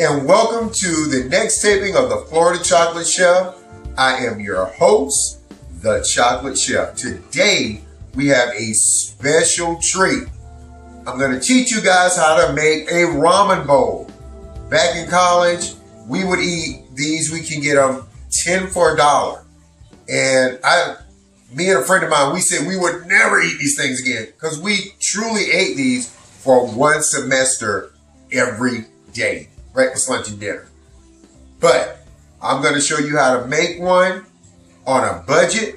and welcome to the next taping of the Florida Chocolate Chef. I am your host, the Chocolate Chef. Today, we have a special treat. I'm going to teach you guys how to make a ramen bowl. Back in college, we would eat these. We can get them 10 for $1. And me and a friend of mine, we said we would never eat these things again because we truly ate these for one semester every day. Breakfast, lunch, and dinner. But I'm going to show you how to make one on a budget.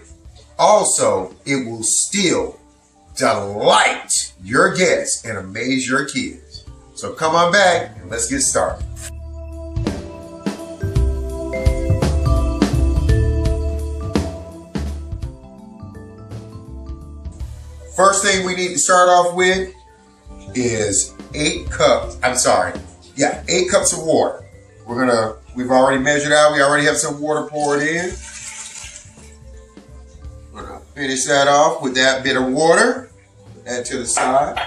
Also, it will still delight your guests and amaze your kids. So come on back and let's get started. First thing we need to start off with is 8 cups of water. We've already measured out, we already have some water poured in. We're gonna finish that off with that bit of water. Put that to the side.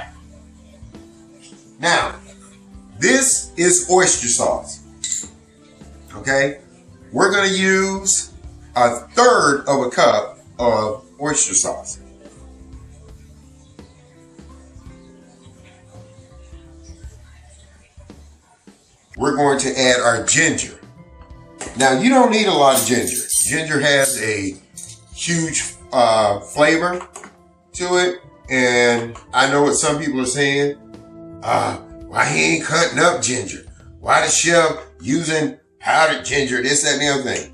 Now, this is oyster sauce. Okay? We're gonna use 1/3 of a cup of oyster sauce. We're going to add our ginger. Now, you don't need a lot of ginger. Ginger has a huge flavor to it. And I know what some people are saying. Why he ain't cutting up ginger? Why the chef using powdered ginger, this, that, and the other thing?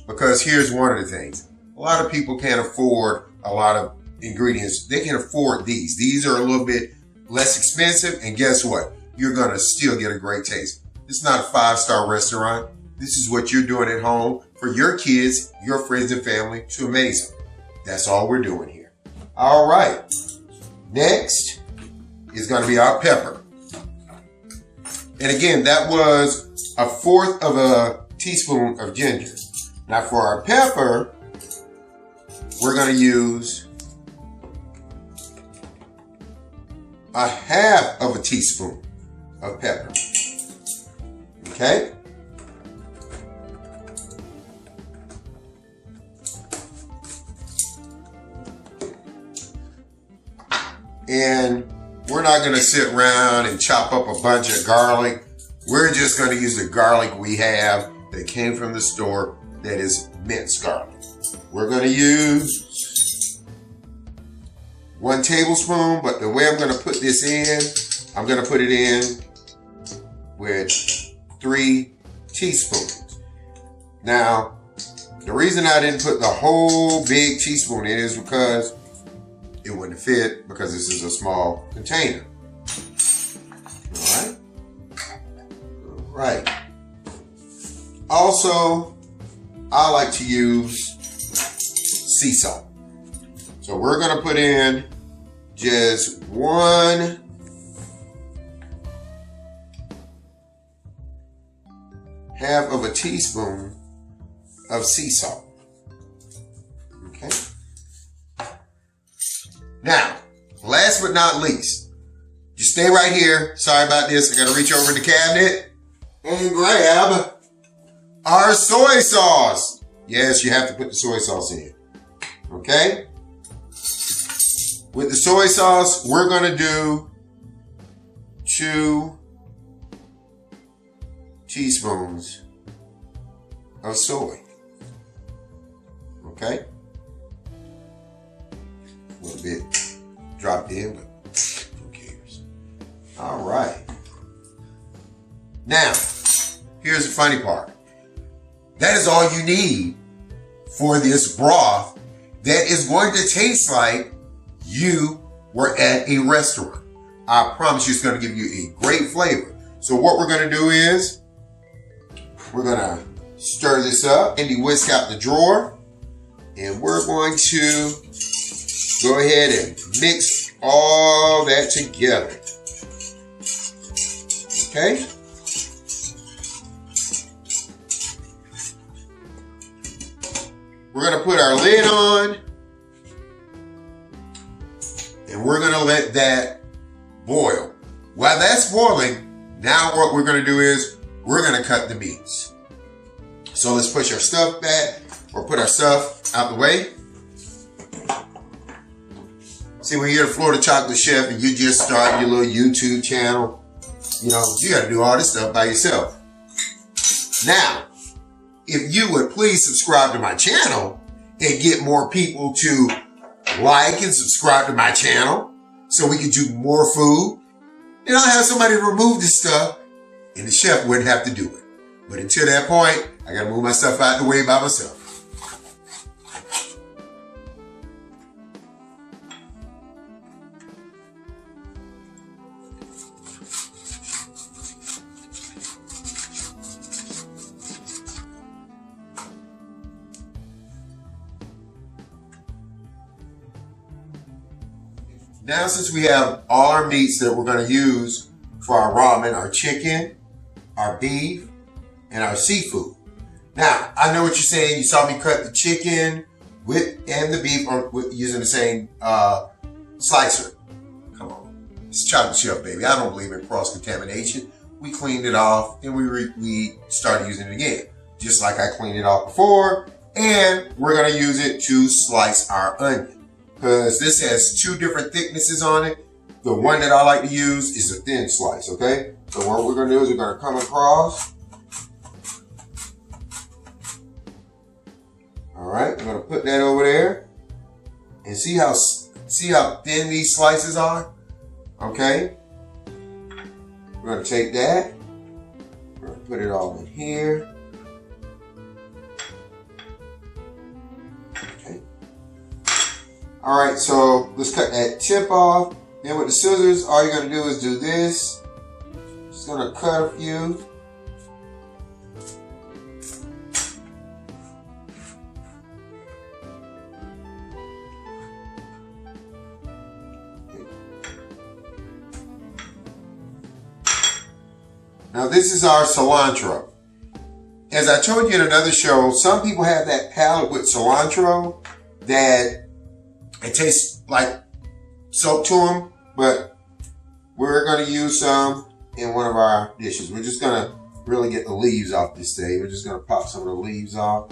Because here's one of the things. A lot of people can't afford a lot of ingredients. They can afford these. These are a little bit less expensive. And guess what? You're going to still get a great taste. It's not a 5-star restaurant. This is what you're doing at home for your kids, your friends and family to amaze them. That's all we're doing here. All right. Next is going to be our pepper. And again, that was 1/4 of a teaspoon of ginger. Now for our pepper, we're going to use 1/2 of a teaspoon of pepper. Okay? And we're not going to sit around and chop up a bunch of garlic. We're just going to use the garlic we have that came from the store that is minced garlic. We're going to use 1 tablespoon, but the way I'm going to put this in, I'm going to put it in with 3 teaspoons. Now, the reason I didn't put the whole big teaspoon in is because it wouldn't fit, because this is a small container. All right. Also, I like to use sea salt. So we're going to put in just 1 1/2 of a teaspoon of sea salt. Okay. Now, last but not least, just stay right here. Sorry about this. I got to reach over in the cabinet and grab our soy sauce. Yes, you have to put the soy sauce in. Okay. With the soy sauce, we're going to do 2 teaspoons of soy. Okay? A little bit dropped in, but who cares? All right. Now, here's the funny part. That is all you need for this broth that is going to taste like you were at a restaurant. I promise you it's going to give you a great flavor. So what we're going to do is we're going to stir this up. Andy whisk out the drawer. And we're going to go ahead and mix all that together. Okay? We're going to put our lid on. And we're going to let that boil. While that's boiling, now what we're going to do is we're gonna cut the meats. So let's push our stuff back, or put our stuff out the way. See, when you're the Florida Chocolate Chef and you just start your little YouTube channel, you know, you gotta do all this stuff by yourself. Now, if you would please subscribe to my channel and get more people to like and subscribe to my channel so we can do more food, then I'll have somebody remove this stuff and the chef wouldn't have to do it. But until that point, I gotta move my stuff out the way by myself. Now, since we have all our meats that we're going to use for our ramen, our chicken, our beef, and our seafood. Now, I know what you're saying. You saw me cut the chicken and the beef using the same slicer. Come on. It's Chocolate Chef, baby. I don't believe in cross-contamination. We cleaned it off and we started using it again. Just like I cleaned it off before. And we're going to use it to slice our onion. Because this has two different thicknesses on it. The one that I like to use is a thin slice, okay? So what we're gonna do is we're gonna come across. All right, we're gonna put that over there. And see how thin these slices are? Okay? We're gonna take that. We're gonna put it all in here. All right, so let's cut that tip off. Then with the scissors, all you're gonna do is do this. Just gonna cut a few. Now this is our cilantro. As I told you in another show, some people have that palate with cilantro that it tastes like soap to them, but we're going to use some in one of our dishes. We're just going to really get the leaves off this thing. We're just going to pop some of the leaves off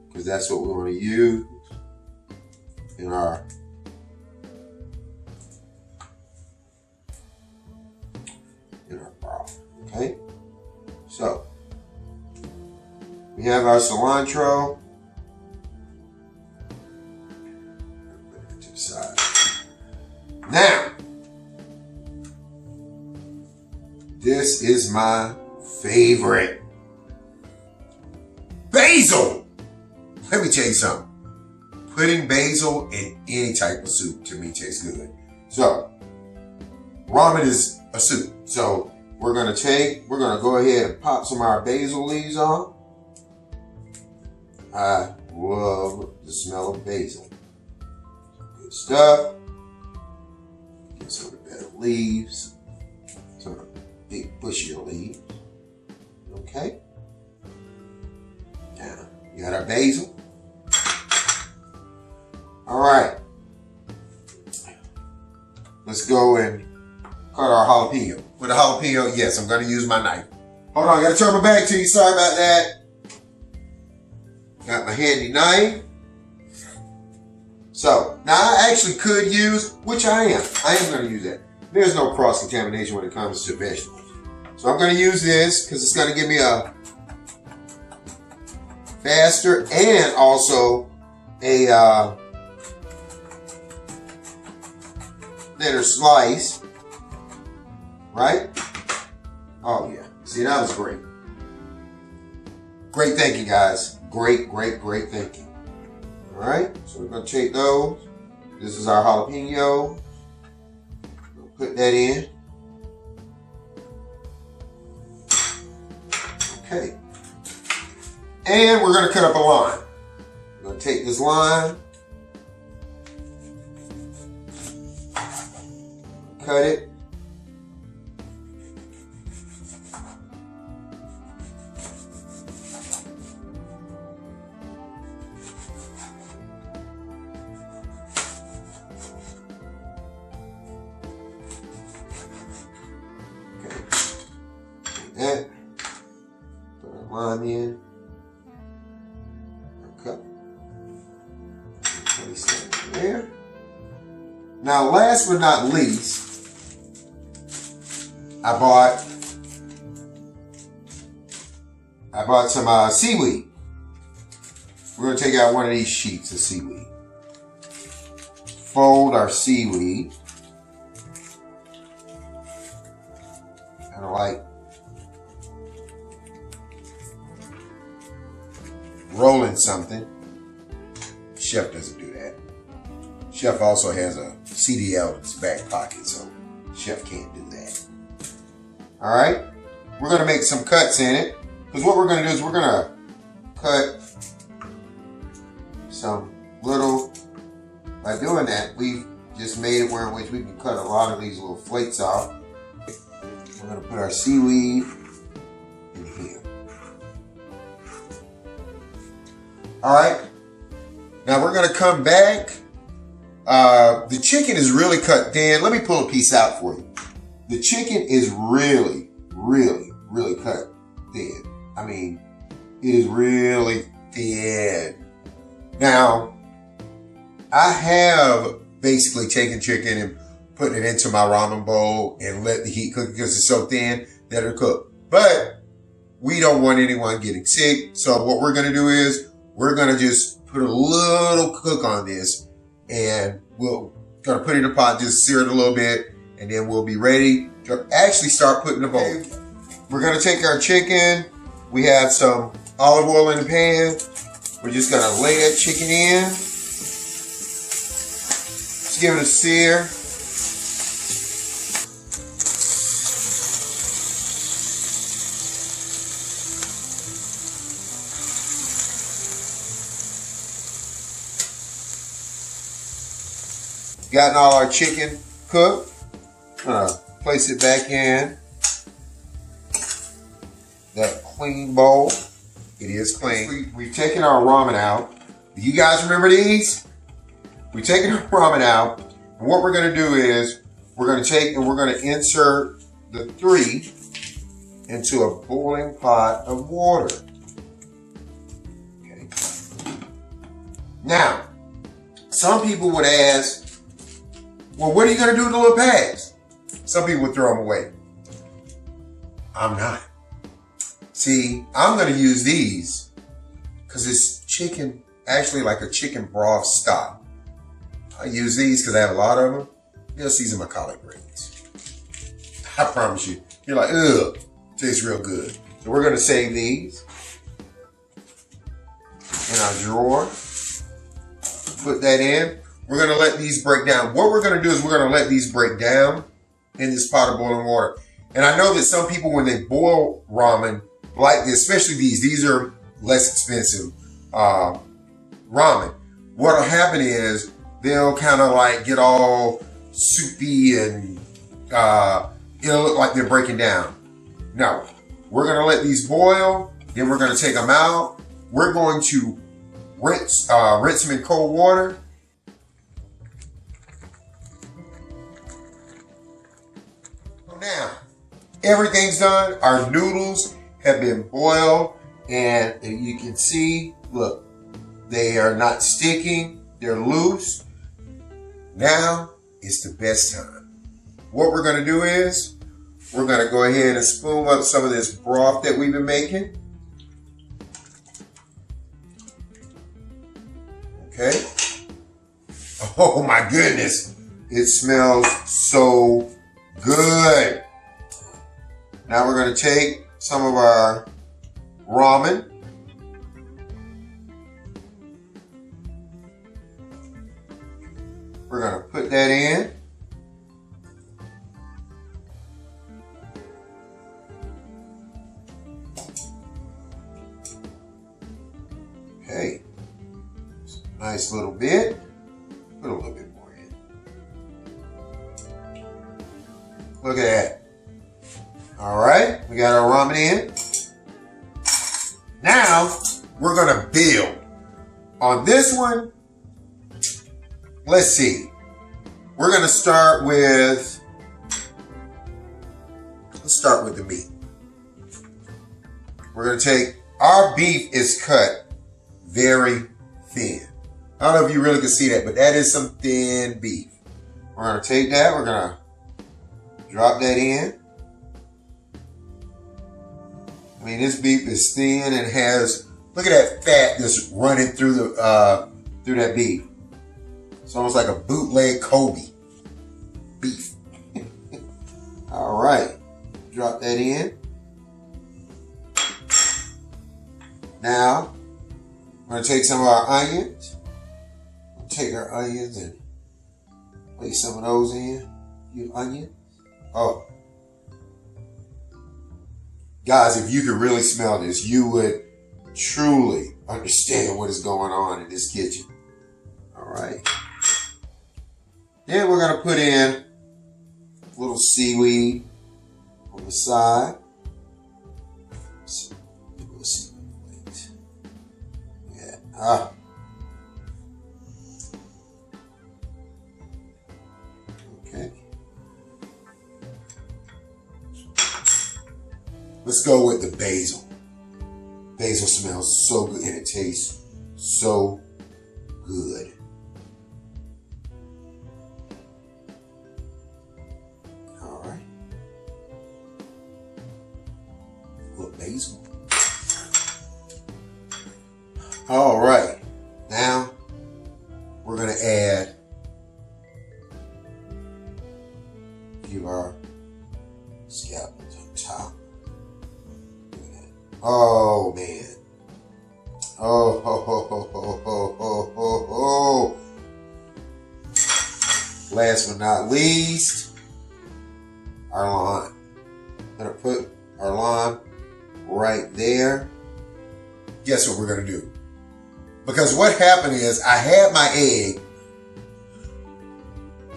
because that's what we want to use in our broth. Okay? So, we have our cilantro. Side. Now, this is my favorite. Basil! Let me tell you something. Putting basil in any type of soup to me tastes good. So, ramen is a soup. So, we're gonna go ahead and pop some of our basil leaves on. I love the smell of basil. Good stuff. Get some of the better leaves. Some of the big bushier leaves. Okay. Now, you got our basil. All right. Let's go and cut our jalapeno. With a jalapeno, yes, I'm going to use my knife. Hold on, I got to turn my back to you. Sorry about that. Got my handy knife. So, now I actually could use, which I am going to use that. There's no cross-contamination when it comes to vegetables. So I'm going to use this because it's going to give me a faster and also a thinner slice. Right? Oh yeah. See, that was great. Great thinking, guys. Great thinking. Alright, so we're going to take those. This is our jalapeno. We'll put that in. Okay. And we're going to cut up a line. We're going to take this line. Cut it. That. in. Okay. Place that there. Now, last but not least, I bought some seaweed. We're going to take out one of these sheets of seaweed. Fold our seaweed. Kind of like rolling something. Chef doesn't do that. Chef also has a CDL in his back pocket, so Chef can't do that. All right, we're gonna make some cuts in it, because what we're gonna do is we're gonna cut some little, by doing that, we've just made it where in which we can cut a lot of these little flakes off. We're gonna put our seaweed in here. All right, now we're gonna come back. The chicken is really cut thin. Let me pull a piece out for you. The chicken is really, really, really cut thin. I mean, it is really thin. Now, I have basically taken chicken and putting it into my ramen bowl and let the heat cook because it's so thin that it'll cook. But we don't want anyone getting sick. So what we're going to do is we're going to just put a little cook on this, and we're going to put it in a pot, just sear it a little bit, and then we'll be ready to actually start putting the bowl. We're going to take our chicken. We have some olive oil in the pan. We're just going to lay that chicken in. Just give it a sear. Gotten all our chicken cooked. I'm gonna place it back in that clean bowl. It is clean. We've taken our ramen out. Do you guys remember these? We've taken our ramen out, and what we're gonna do is we're gonna take and we're gonna insert the 3 into a boiling pot of water. Okay. Now, some people would ask, well, what are you going to do with the little pads? Some people would throw them away. I'm not. See, I'm going to use these because it's chicken, actually like a chicken broth stock. I use these because I have a lot of them. You'll season my collard greens. I promise you. You're like, ugh, tastes real good. So we're going to save these in our drawer. Put that in. We're going to let these break down. What we're going to do is we're going to let these break down in this pot of boiling water. And I know that some people, when they boil ramen like this, especially these are less expensive ramen. What'll happen is they'll kind of like get all soupy and it'll look like they're breaking down. No, we're going to let these boil. Then we're going to take them out. We're going to rinse them in cold water. Now, everything's done. Our noodles have been boiled, and you can see, look, they are not sticking. They're loose. Now is the best time. What we're going to do is we're going to go ahead and spoon up some of this broth that we've been making. Okay. Oh my goodness. It smells so good. Now we're going to take some of our ramen. We're going to put that in. Okay. Nice little bit. Put a little bit more in. Look at that. All right, we got our ramen in. Now, we're gonna build. On this one, let's see. We're gonna start with, let's start with the meat. We're gonna take our beef is cut very thin. I don't know if you really can see that, but that is some thin beef. We're gonna take that, we're gonna drop that in. I mean, this beef is thin and has, look at that fat just running through through that beef. It's almost like a bootleg Kobe beef. All right, drop that in. Now, we're gonna take some of our onions. We'll take our onions and place some of those in. You onions. Oh. Guys, if you could really smell this, you would truly understand what is going on in this kitchen. All right. Then we're going to put in a little seaweed on the side. Yeah. Okay. Let's go with the basil. Basil smells so good and it tastes so good. All right. A little basil. All right. Now we're going to add a few of our scallions on top. Oh man. Oh, ho, ho, ho, ho, ho, ho, ho, ho. Last but not least, our lime. I'm gonna put our lime right there. Guess what we're gonna do? Because what happened is I had my egg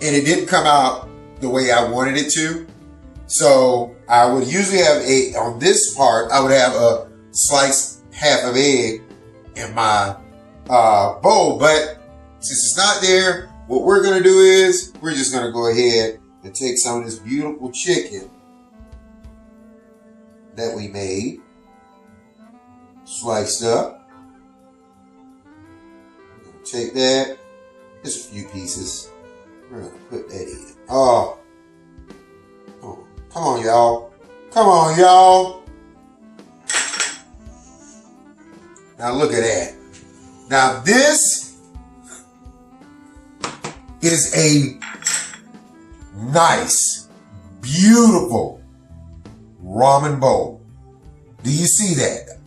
and it didn't come out the way I wanted it to. So I would usually have on this part, I would have a sliced half of egg in my bowl. But since it's not there, what we're going to do is we're just going to go ahead and take some of this beautiful chicken that we made, sliced up. We're going to take that, just a few pieces. We're going to put that in. Oh. Come on, y'all. Come on, y'all. Now look at that. Now this is a nice, beautiful ramen bowl. Do you see that?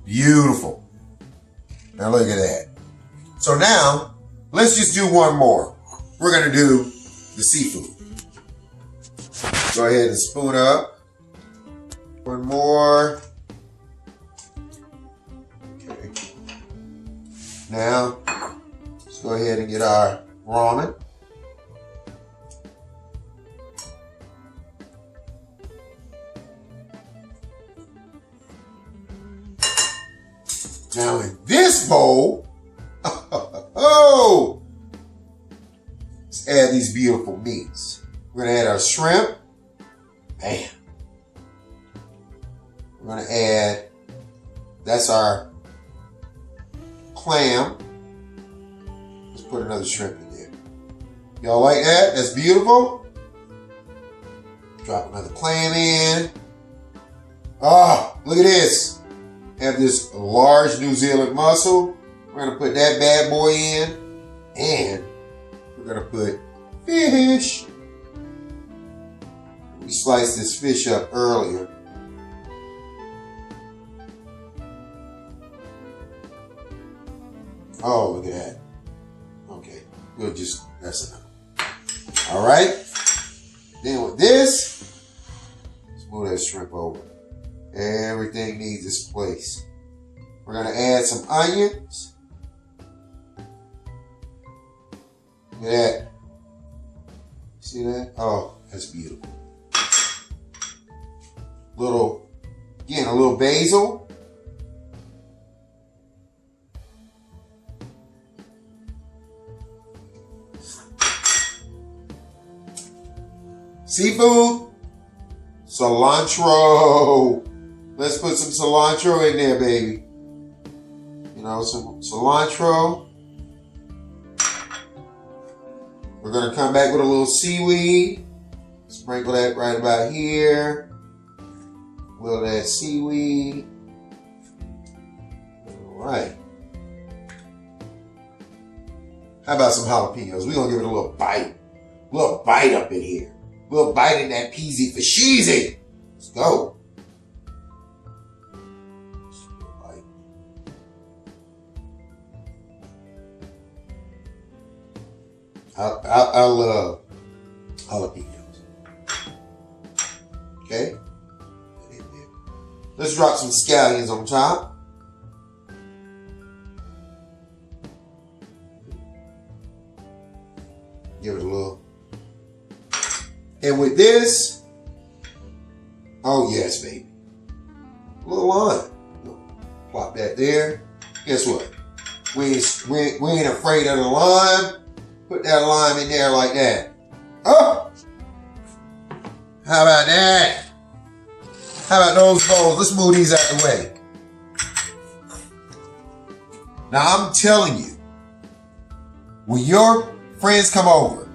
Beautiful. Now look at that. So now, let's just do one more. We're going to do the seafood. Go ahead and spoon up. One more. Okay. Now, let's go ahead and get our ramen. Now in this bowl, oh, let's add these beautiful meats. We're gonna add our shrimp. Bam. We're going to add, that's our clam. Let's put another shrimp in there. Y'all like that? That's beautiful. Drop another clam in. Oh, look at this. Have this large New Zealand mussel. We're going to put that bad boy in. And we're going to put fish. We sliced this fish up earlier. Oh, look at that. Okay, we'll just, that's enough. All right. Then with this, let's move that shrimp over. Everything needs its place. We're going to add some onions. Look at that. See that? Oh, that's beautiful. Again, a little basil. Seafood. Cilantro. Let's put some cilantro in there, baby. know, some cilantro. We're gonna come back with a little seaweed. Sprinkle that right about here. A little of that seaweed. All right. How about some jalapenos? We're gonna give it a little bite. A little bite up in here. A little bite in that peasy for cheesy. Let's go. I love jalapenos. Okay. Let's drop some scallions on top. Give it a little. And with this, oh yes, baby. A little lime. Plop that there. Guess what? We ain't afraid of the lime. Put that lime in there like that. Oh! How about that? How about those bowls? Let's move these out the way. Now I'm telling you, when your friends come over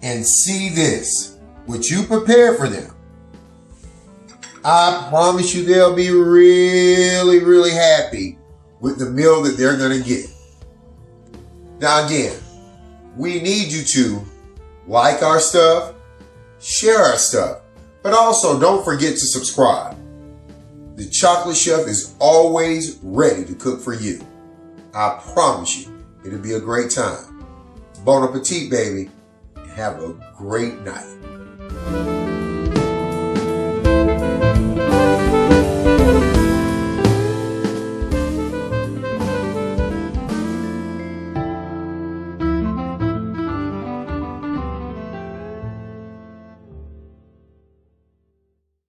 and see this, what you prepare for them, I promise you they'll be really, really happy with the meal that they're going to get. Now again, we need you to like our stuff, share our stuff, but also don't forget to subscribe. The Chocolate Chef is always ready to cook for you. I promise you, it'll be a great time. Bon appetit, baby, and have a great night.